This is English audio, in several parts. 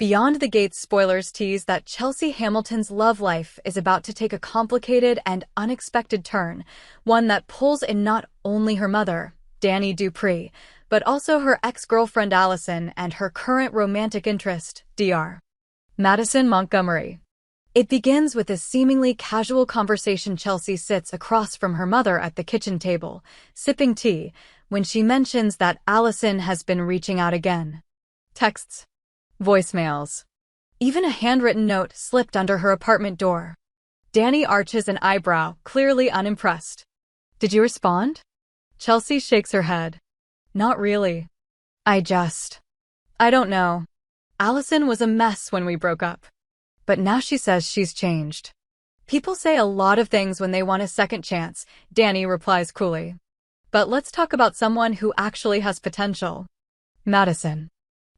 Beyond the Gates spoilers tease that Chelsea Hamilton's love life is about to take a complicated and unexpected turn, one that pulls in not only her mother, Dani Dupree, but also her ex-girlfriend Allison and her current romantic interest, Dr. Madison Montgomery. It begins with a seemingly casual conversation. Chelsea sits across from her mother at the kitchen table, sipping tea, when she mentions that Allison has been reaching out again. Texts, voicemails, even a handwritten note slipped under her apartment door. Dani arches an eyebrow, clearly unimpressed. Did you respond? Chelsea shakes her head. Not really. I don't know. Allison was a mess when we broke up. But now she says she's changed. People say a lot of things when they want a second chance, Dani replies coolly. But let's talk about someone who actually has potential. Madison.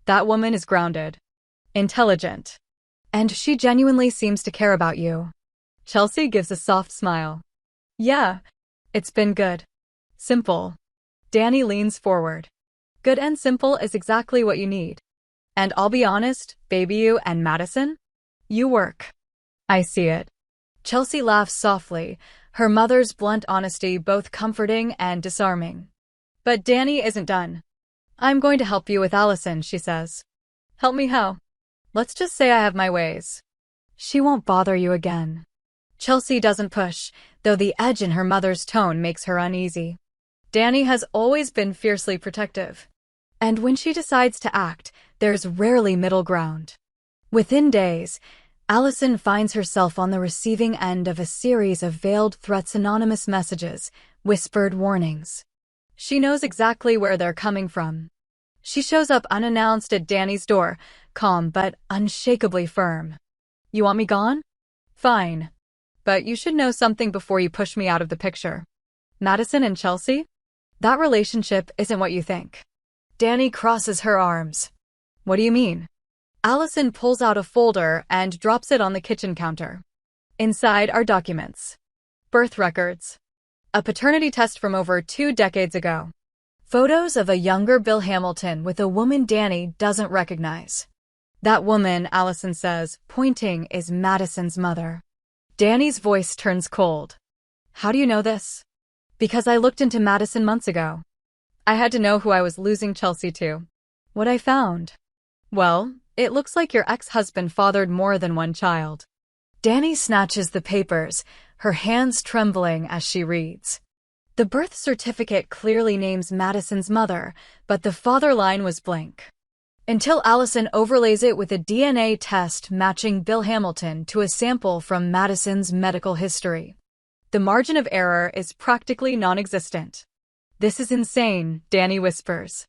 That woman is grounded, intelligent, and she genuinely seems to care about you. Chelsea gives a soft smile. Yeah, it's been good. Simple. Dani leans forward. Good and simple is exactly what you need. And I'll be honest, baby, you and Madison? You work. I see it. Chelsea laughs softly, her mother's blunt honesty both comforting and disarming. But Dani isn't done. I'm going to help you with Allison, she says. Help me how? Let's just say I have my ways. She won't bother you again. Chelsea doesn't push, though the edge in her mother's tone makes her uneasy. Dani has always been fiercely protective. And when she decides to act, there's rarely middle ground. Within days, Allison finds herself on the receiving end of a series of veiled threats, anonymous messages, whispered warnings. She knows exactly where they're coming from. She shows up unannounced at Dani's door, calm but unshakably firm. You want me gone? Fine. But you should know something before you push me out of the picture. Madison and Chelsea? That relationship isn't what you think. Dani crosses her arms. What do you mean? Allison pulls out a folder and drops it on the kitchen counter. Inside are documents. Birth records. A paternity test from over 2 decades ago. Photos of a younger Bill Hamilton with a woman Dani doesn't recognize. That woman, Allison says, pointing, is Madison's mother. Dani's voice turns cold. How do you know this? Because I looked into Madison months ago. I had to know who I was losing Chelsea to. What I found? Well, it looks like your ex-husband fathered more than one child. Dani snatches the papers, her hands trembling as she reads. The birth certificate clearly names Madison's mother, but the father line was blank. Until Allison overlays it with a DNA test matching Bill Hamilton to a sample from Madison's medical history. The margin of error is practically non-existent. This is insane, Dani whispers.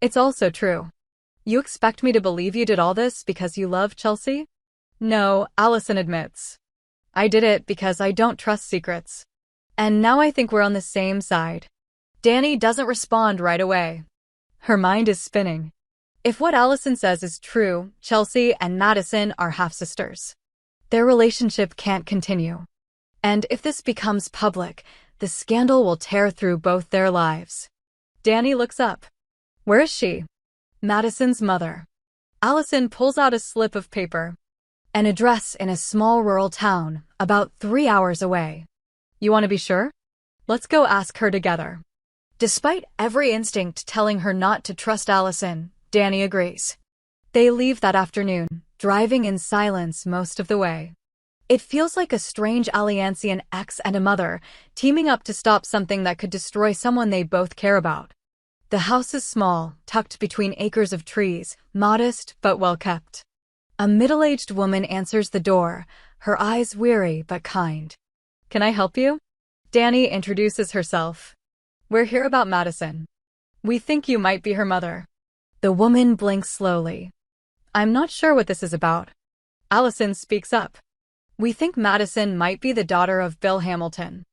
It's also true. You expect me to believe you did all this because you love Chelsea? No, Allison admits. I did it because I don't trust secrets. And now I think we're on the same side. Dani doesn't respond right away. Her mind is spinning. If what Allison says is true, Chelsea and Madison are half-sisters. Their relationship can't continue. And if this becomes public, the scandal will tear through both their lives. Dani looks up. Where is she? Madison's mother. Allison pulls out a slip of paper. An address in a small rural town, about 3 hours away. You want to be sure? Let's go ask her together. Despite every instinct telling her not to trust Allison, Dani agrees. They leave that afternoon, driving in silence most of the way. It feels like a strange alliance, an ex and a mother, teaming up to stop something that could destroy someone they both care about. The house is small, tucked between acres of trees, modest but well-kept. A middle-aged woman answers the door, her eyes weary but kind. Can I help you? Dani introduces herself. We're here about Madison. We think you might be her mother. The woman blinks slowly. I'm not sure what this is about. Allison speaks up. We think Madison might be the daughter of Bill Hamilton.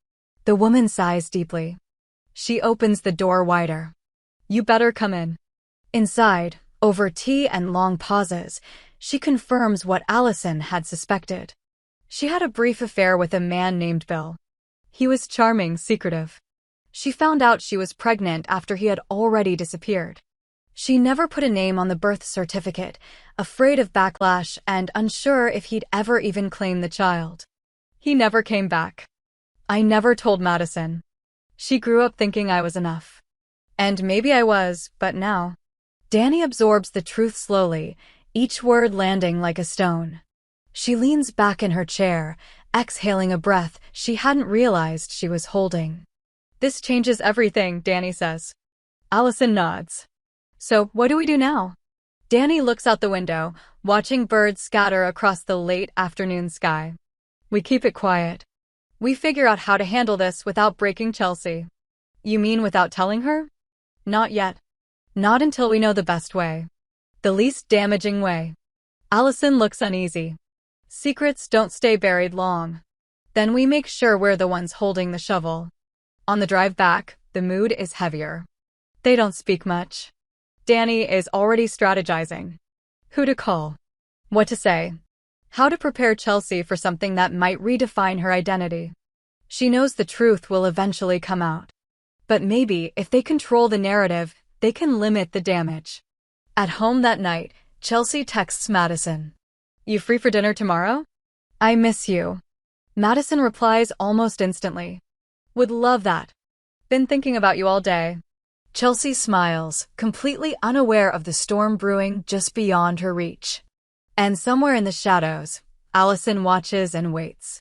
The woman sighs deeply. She opens the door wider. You better come in. Inside, over tea and long pauses, she confirms what Allison had suspected. She had a brief affair with a man named Bill. He was charming, secretive. She found out she was pregnant after he had already disappeared. She never put a name on the birth certificate, afraid of backlash and unsure if he'd ever even claim the child. He never came back. I never told Madison. She grew up thinking I was enough. And maybe I was, but now. Dani absorbs the truth slowly, each word landing like a stone. She leans back in her chair, exhaling a breath she hadn't realized she was holding. This changes everything, Dani says. Allison nods. So, what do we do now? Dani looks out the window, watching birds scatter across the late afternoon sky. We keep it quiet. We figure out how to handle this without breaking Chelsea. You mean without telling her? Not yet. Not until we know the best way. The least damaging way. Allison looks uneasy. Secrets don't stay buried long. Then we make sure we're the ones holding the shovel. On the drive back, the mood is heavier. They don't speak much. Dani is already strategizing. Who to call? What to say? How to prepare Chelsea for something that might redefine her identity. She knows the truth will eventually come out. But maybe, if they control the narrative, they can limit the damage. At home that night, Chelsea texts Madison. You free for dinner tomorrow? I miss you. Madison replies almost instantly. Would love that. Been thinking about you all day. Chelsea smiles, completely unaware of the storm brewing just beyond her reach. And somewhere in the shadows, Allison watches and waits.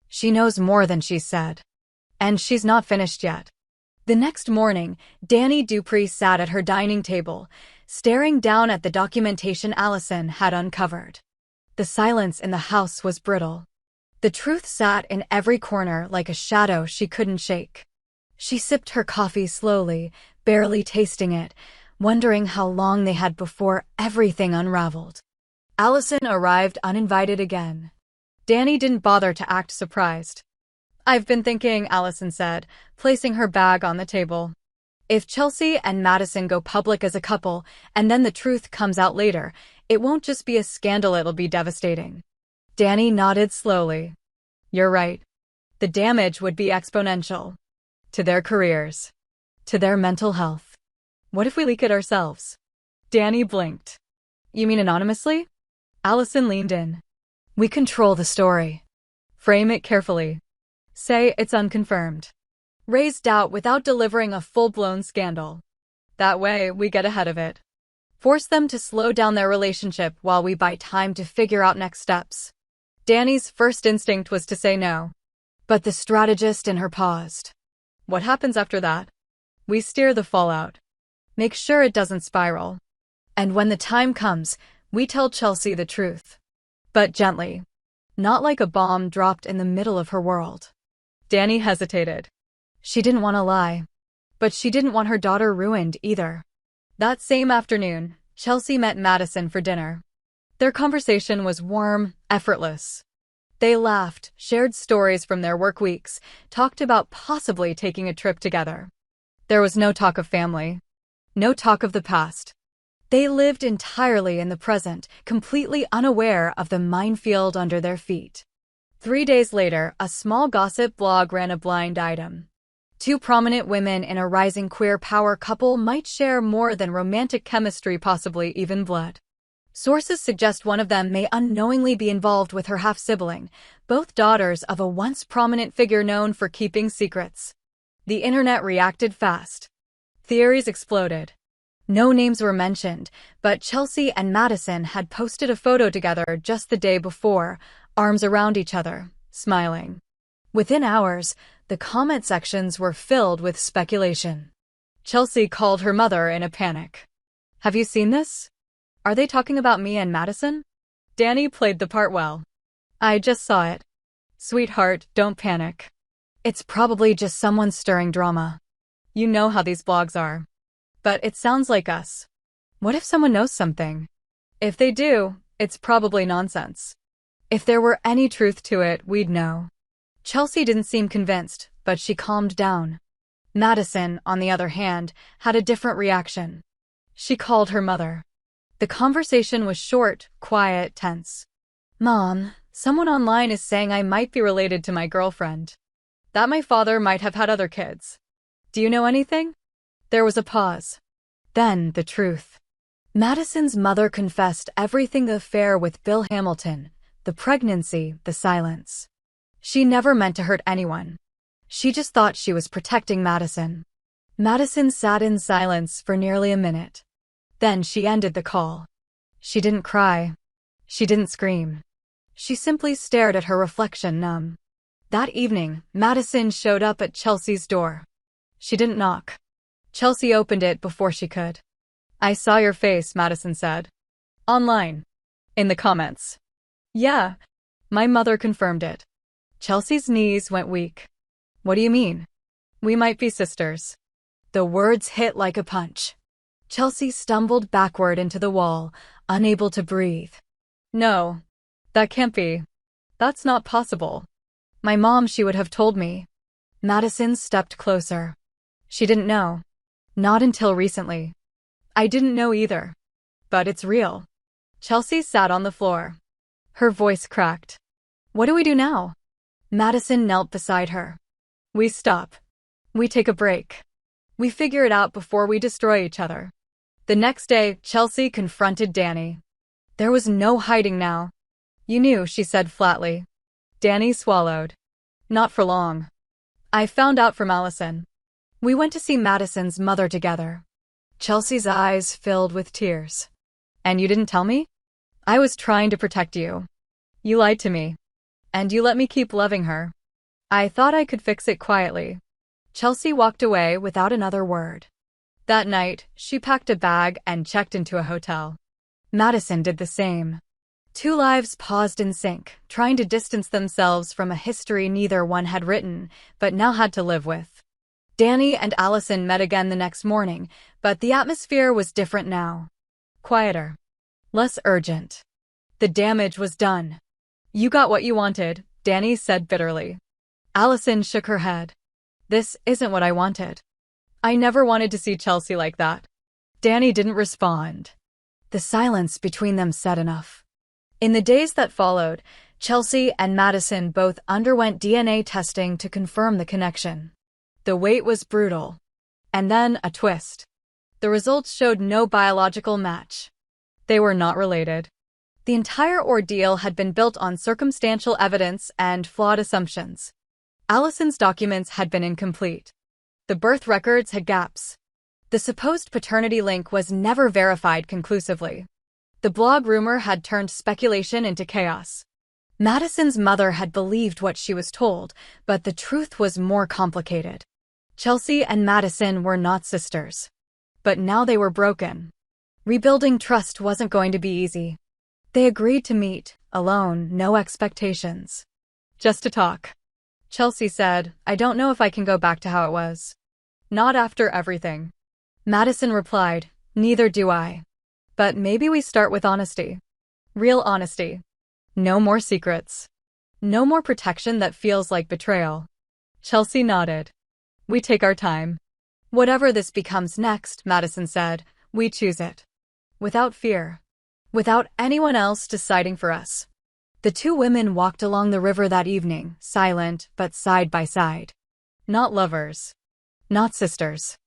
She knows more than she said. And she's not finished yet. The next morning, Dani Dupree sat at her dining table, staring down at the documentation Allison had uncovered. The silence in the house was brittle. The truth sat in every corner like a shadow she couldn't shake. She sipped her coffee slowly, barely tasting it, wondering how long they had before everything unraveled. Allison arrived uninvited again. Dani didn't bother to act surprised. I've been thinking, Allison said, placing her bag on the table. If Chelsea and Madison go public as a couple, and then the truth comes out later, it won't just be a scandal, it'll be devastating. Dani nodded slowly. You're right. The damage would be exponential. To their careers. To their mental health. What if we leak it ourselves? Dani blinked. You mean anonymously? Allison leaned in. We control the story. Frame it carefully. Say it's unconfirmed. Raise doubt without delivering a full-blown scandal. That way, we get ahead of it. Force them to slow down their relationship while we buy time to figure out next steps. Dani's first instinct was to say no. But the strategist in her paused. What happens after that? We steer the fallout. Make sure it doesn't spiral. And when the time comes, we tell Chelsea the truth. But gently. Not like a bomb dropped in the middle of her world. Dani hesitated. She didn't want to lie. But she didn't want her daughter ruined either. That same afternoon, Chelsea met Madison for dinner. Their conversation was warm, effortless. They laughed, shared stories from their work weeks, talked about possibly taking a trip together. There was no talk of family. No talk of the past. They lived entirely in the present, completely unaware of the minefield under their feet. 3 days later, a small gossip blog ran a blind item. 2 prominent women in a rising queer power couple might share more than romantic chemistry, possibly even blood. Sources suggest one of them may unknowingly be involved with her half-sibling, both daughters of a once prominent figure known for keeping secrets. The internet reacted fast. Theories exploded. No names were mentioned, but Chelsea and Madison had posted a photo together just the day before, arms around each other, smiling. Within hours, the comment sections were filled with speculation. Chelsea called her mother in a panic. Have you seen this? Are they talking about me and Madison? Dani played the part well. I just saw it. Sweetheart, don't panic. It's probably just someone stirring drama. You know how these blogs are. But it sounds like us. What if someone knows something? If they do, it's probably nonsense. If there were any truth to it, we'd know. Chelsea didn't seem convinced, but she calmed down. Madison, on the other hand, had a different reaction. She called her mother. The conversation was short, quiet, tense. Mom, someone online is saying I might be related to my girlfriend. That my father might have had other kids. Do you know anything? There was a pause. Then the truth. Madison's mother confessed everything: the affair with Bill Hamilton, the pregnancy, the silence. She never meant to hurt anyone. She just thought she was protecting Madison. Madison sat in silence for nearly a minute. Then she ended the call. She didn't cry. She didn't scream. She simply stared at her reflection, numb. That evening, Madison showed up at Chelsea's door. She didn't knock. Chelsea opened it before she could. "I saw your face," Madison said. "Online. In the comments." "Yeah." My mother confirmed it. Chelsea's knees went weak. "What do you mean?" "We might be sisters." The words hit like a punch. Chelsea stumbled backward into the wall, unable to breathe. "No. That can't be. That's not possible. My mom, she would have told me." Madison stepped closer. "She didn't know. Not until recently. I didn't know either. But it's real." Chelsea sat on the floor. Her voice cracked. "What do we do now?" Madison knelt beside her. "We stop. We take a break. We figure it out before we destroy each other." The next day, Chelsea confronted Dani. There was no hiding now. "You knew," she said flatly. Dani swallowed. "Not for long. I found out from Allison. We went to see Madison's mother together." Chelsea's eyes filled with tears. "And you didn't tell me?" "I was trying to protect you. You lied to me. And you let me keep loving her. I thought I could fix it quietly." Chelsea walked away without another word. That night, she packed a bag and checked into a hotel. Madison did the same. Two lives paused in sync, trying to distance themselves from a history neither one had written, but now had to live with. Dani and Allison met again the next morning, but the atmosphere was different now. Quieter. Less urgent. The damage was done. "You got what you wanted," Dani said bitterly. Allison shook her head. "This isn't what I wanted. I never wanted to see Chelsea like that." Dani didn't respond. The silence between them said enough. In the days that followed, Chelsea and Madison both underwent DNA testing to confirm the connection. The wait was brutal. And then a twist. The results showed no biological match. They were not related. The entire ordeal had been built on circumstantial evidence and flawed assumptions. Allison's documents had been incomplete. The birth records had gaps. The supposed paternity link was never verified conclusively. The blog rumor had turned speculation into chaos. Madison's mother had believed what she was told, but the truth was more complicated. Chelsea and Madison were not sisters. But now they were broken. Rebuilding trust wasn't going to be easy. They agreed to meet, alone, no expectations. "Just to talk." Chelsea said, "I don't know if I can go back to how it was. Not after everything." Madison replied, "Neither do I. But maybe we start with honesty. Real honesty. No more secrets. No more protection that feels like betrayal." Chelsea nodded. "We take our time. Whatever this becomes next," Madison said, "we choose it. Without fear. Without anyone else deciding for us." The two women walked along the river that evening, silent but side by side. Not lovers. Not sisters.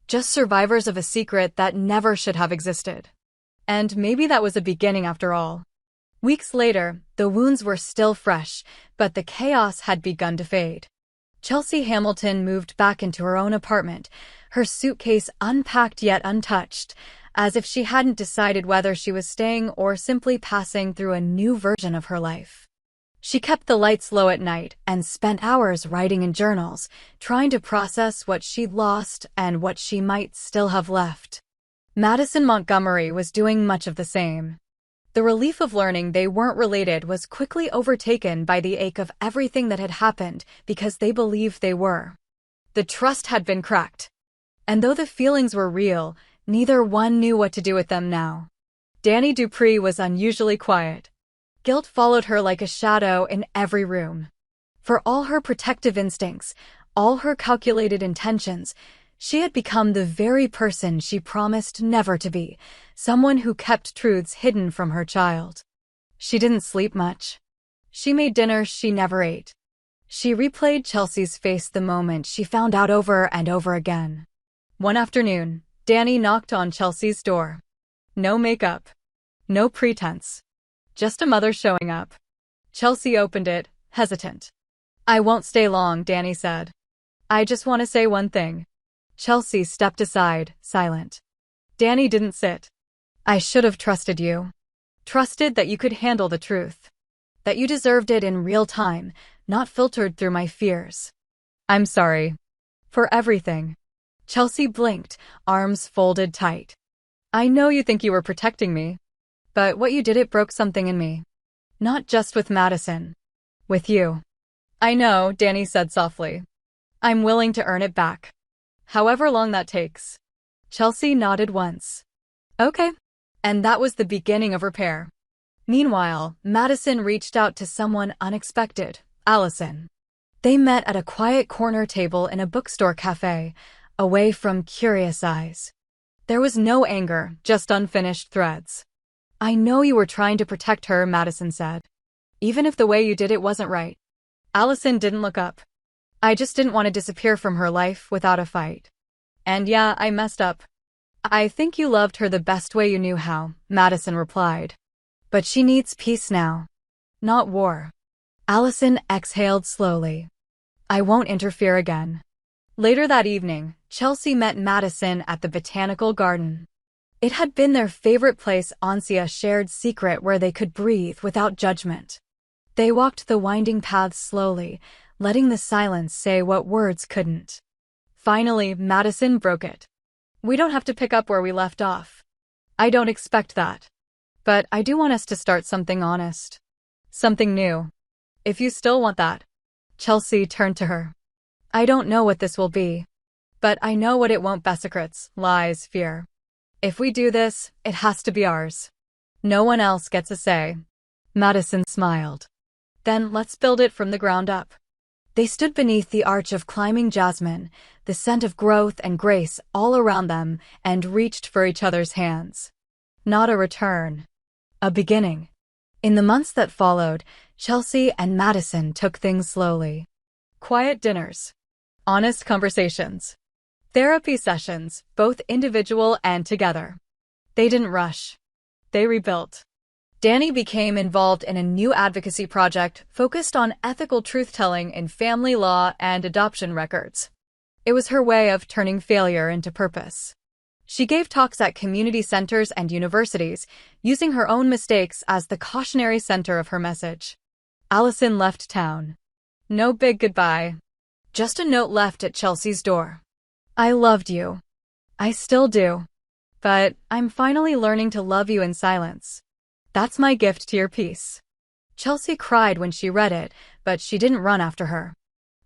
Just survivors of a secret that never should have existed. And maybe that was a beginning after all. Weeks later, the wounds were still fresh, but the chaos had begun to fade. Chelsea Hamilton moved back into her own apartment, her suitcase unpacked yet untouched, as if she hadn't decided whether she was staying or simply passing through a new version of her life. She kept the lights low at night and spent hours writing in journals, trying to process what she'd lost and what she might still have left. Madison Montgomery was doing much of the same. The relief of learning they weren't related was quickly overtaken by the ache of everything that had happened because they believed they were. The trust had been cracked. And though the feelings were real, neither one knew what to do with them now. Dani Dupree was unusually quiet. Guilt followed her like a shadow in every room. For all her protective instincts, all her calculated intentions, she had become the very person she promised never to be, someone who kept truths hidden from her child. She didn't sleep much. She made dinner she never ate. She replayed Chelsea's face the moment she found out over and over again. One afternoon, Dani knocked on Chelsea's door. No makeup. No pretense. Just a mother showing up. Chelsea opened it, hesitant. I won't stay long, Dani said. I just want to say one thing. Chelsea stepped aside, silent. Dani didn't sit. I should have trusted you. Trusted that you could handle the truth. That you deserved it in real time, not filtered through my fears. I'm sorry. For everything. Chelsea blinked, arms folded tight. I know you think you were protecting me. But what you did, it broke something in me. Not just with Madison. With you. I know, Dani said softly. I'm willing to earn it back. However long that takes. Chelsea nodded once. Okay. And that was the beginning of repair. Meanwhile, Madison reached out to someone unexpected, Allison. They met at a quiet corner table in a bookstore cafe, away from curious eyes. There was no anger, just unfinished threads. I know you were trying to protect her, Madison said. Even if the way you did it wasn't right. Allison didn't look up. I just didn't want to disappear from her life without a fight. And yeah, I messed up. I think you loved her the best way you knew how, Madison replied. But she needs peace now. Not war. Allison exhaled slowly. I won't interfere again. Later that evening, Chelsea met Madison at the botanical garden. It had been their favorite place, a shared secret where they could breathe without judgment. They walked the winding paths slowly, letting the silence say what words couldn't. Finally, Madison broke it. We don't have to pick up where we left off. I don't expect that. But I do want us to start something honest. Something new. If you still want that. Chelsea turned to her. I don't know what this will be. But I know what it won't be: secrets, lies, fear. If we do this, it has to be ours. No one else gets a say. Madison smiled. Then let's build it from the ground up. They stood beneath the arch of climbing jasmine, the scent of growth and grace all around them, and reached for each other's hands. Not a return. A beginning. In the months that followed, Chelsea and Madison took things slowly. Quiet dinners. Honest conversations. Therapy sessions, both individual and together. They didn't rush. They rebuilt. Dani became involved in a new advocacy project focused on ethical truth-telling in family law and adoption records. It was her way of turning failure into purpose. She gave talks at community centers and universities, using her own mistakes as the cautionary center of her message. Allison left town. No big goodbye. Just a note left at Chelsea's door. I loved you. I still do. But I'm finally learning to love you in silence. That's my gift to your peace. Chelsea cried when she read it, but she didn't run after her.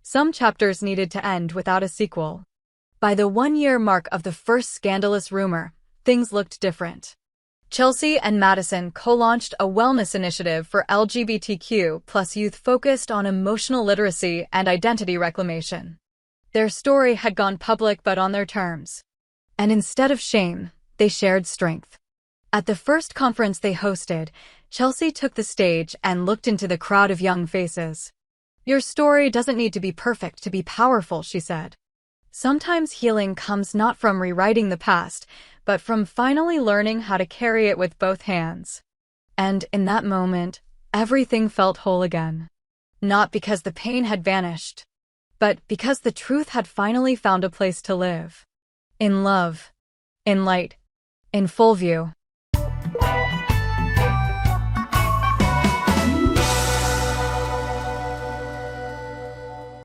Some chapters needed to end without a sequel. By the 1-year mark of the first scandalous rumor, things looked different. Chelsea and Madison co-launched a wellness initiative for LGBTQ+ youth focused on emotional literacy and identity reclamation. Their story had gone public but on their terms. And instead of shame, they shared strength. At the first conference they hosted, Chelsea took the stage and looked into the crowd of young faces. Your story doesn't need to be perfect to be powerful, she said. Sometimes healing comes not from rewriting the past, but from finally learning how to carry it with both hands. And in that moment, everything felt whole again. Not because the pain had vanished, but because the truth had finally found a place to live. In love. In light. In full view.